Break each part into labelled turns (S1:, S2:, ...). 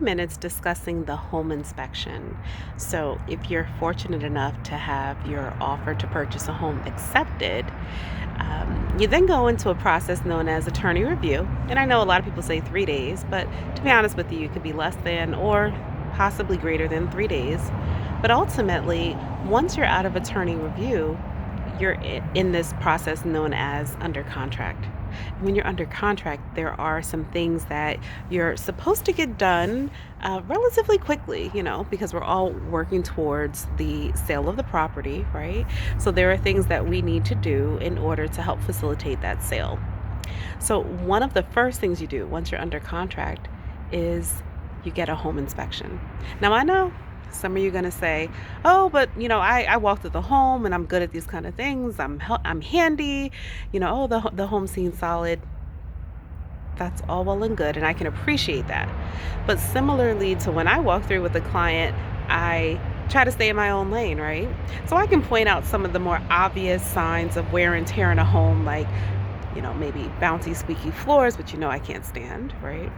S1: Minutes discussing the home inspection. So, if you're fortunate enough to have your offer to purchase a home accepted, you then go into a process known as attorney review. And I know a lot of people say 3 days, but to be honest with you, it could be less than or possibly greater than 3 days. But ultimately, once you're out of attorney review, you're in this process known as under contract. When you're under contract, there are some things that you're supposed to get done relatively quickly, because we're all working towards the sale of the property, right? So there are things that we need to do in order to help facilitate that sale. So, one of the first things you do once you're under contract is you get a home inspection. Now, I know some of you are going to say, oh, but I walked through the home and I'm good at these kind of things. I'm handy. Oh, the home seems solid. That's all well and good, and I can appreciate that. But similarly to when I walk through with a client, I try to stay in my own lane, right? So I can point out some of the more obvious signs of wear and tear in a home, like maybe bouncy, squeaky floors, which I can't stand, right?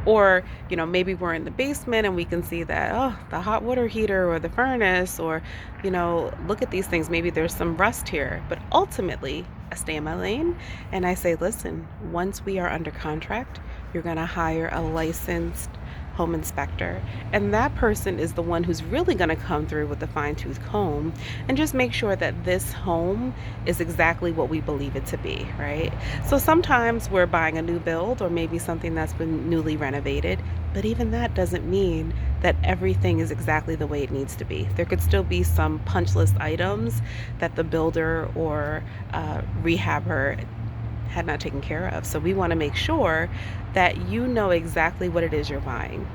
S1: Or, maybe we're in the basement and we can see that, oh, the hot water heater or the furnace, or, look at these things. Maybe there's some rust here. But ultimately, I stay in my lane and I say, listen, once we are under contract, you're going to hire a licensed home inspector. And that person is the one who's really going to come through with a fine tooth comb and just make sure that this home is exactly what we believe it to be, right? So sometimes we're buying a new build or maybe something that's been newly renovated, but even that doesn't mean that everything is exactly the way it needs to be. There could still be some punch list items that the builder or rehabber had not taken care of. So we want to make sure that you know exactly what it is you're buying.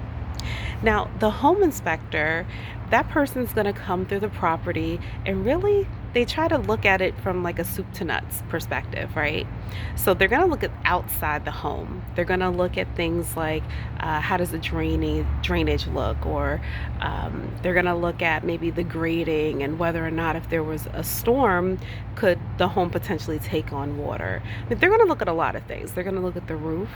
S1: Now, the home inspector, that person's going to come through the property and really they try to look at it from like a soup to nuts perspective, right? So they're going to look at outside the home. They're going to look at things like how does the drainage look, or they're going to look at maybe the grading and whether or not if there was a storm, could the home potentially take on water. But they're going to look at a lot of things. They're going to look at the roof,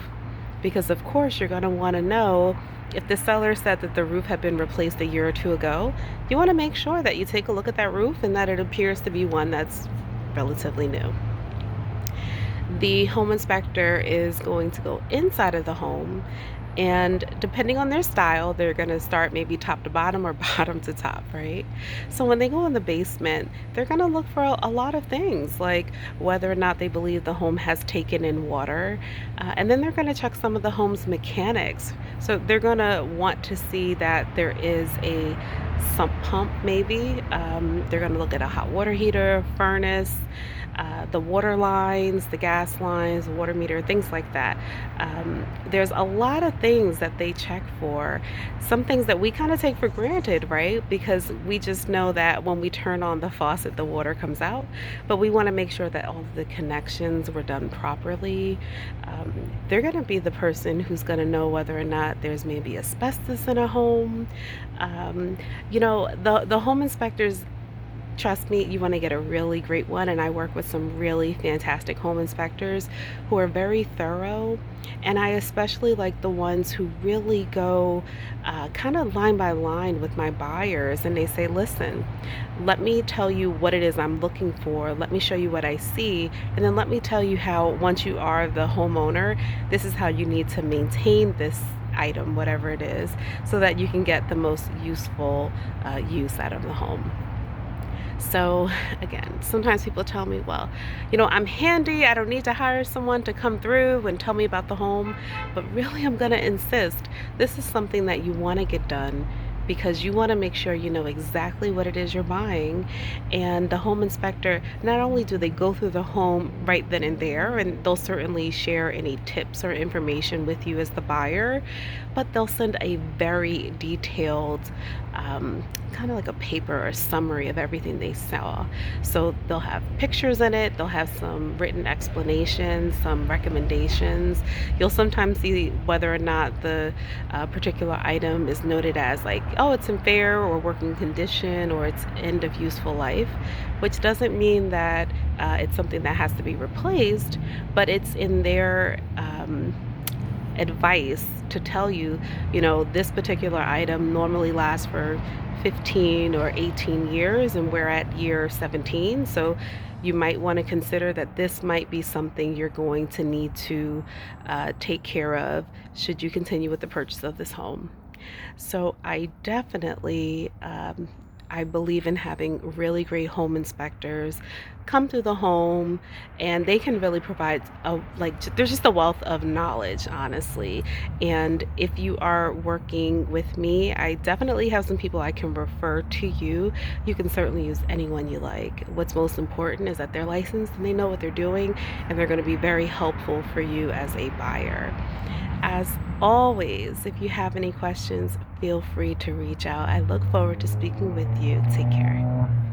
S1: because of course you're going to want to know if the seller said that the roof had been replaced a year or two ago. You want to make sure that you take a look at that roof and that it appears to be one that's relatively new. The home inspector is going to go inside of the home, and depending on their style, they're going to start maybe top to bottom or bottom to top, right? So when they go in the basement, they're going to look for a lot of things, like whether or not they believe the home has taken in water. And then they're going to check some of the home's mechanics. So they're going to want to see that there is a sump pump, maybe. They're going to look at a hot water heater, furnace, the water lines, the gas lines, the water meter, things like that. There's a lot of things that they check for. Some things that we kind of take for granted, right? Because we just know that when we turn on the faucet, the water comes out. But we want to make sure that all of the connections were done properly. They're going to be the person who's going to know whether or not there's maybe asbestos in a home. The home inspectors, trust me, you want to get a really great one. And I work with some really fantastic home inspectors who are very thorough. And I especially like the ones who really go kind of line by line with my buyers. And they say, listen, let me tell you what it is I'm looking for. Let me show you what I see. And then let me tell you how, once you are the homeowner, this is how you need to maintain this item, whatever it is, so that you can get the most useful use out of the home. So again, sometimes people tell me, well, I'm handy. I don't need to hire someone to come through and tell me about the home. But really, I'm going to insist this is something that you want to get done, because you want to make sure you know exactly what it is you're buying. And the home inspector, not only do they go through the home right then and there, and they'll certainly share any tips or information with you as the buyer, but they'll send a very detailed kind of like a paper or summary of everything they saw. So they'll have pictures in it, they'll have some written explanations, some recommendations. You'll sometimes see whether or not the particular item is noted as like, oh, it's in fair or working condition, or it's end of useful life, which doesn't mean that it's something that has to be replaced, but it's in their advice to tell you, this particular item normally lasts for 15 or 18 years and we're at year 17. So you might want to consider that this might be something you're going to need to take care of should you continue with the purchase of this home. So I definitely, I believe in having really great home inspectors come through the home, and they can really provide there's just a wealth of knowledge, honestly. And if you are working with me, I definitely have some people I can refer to you. You can certainly use anyone you like. What's most important is that they're licensed and they know what they're doing, and they're going to be very helpful for you as a buyer. As always, if you have any questions, feel free to reach out. I look forward to speaking with you. Take care.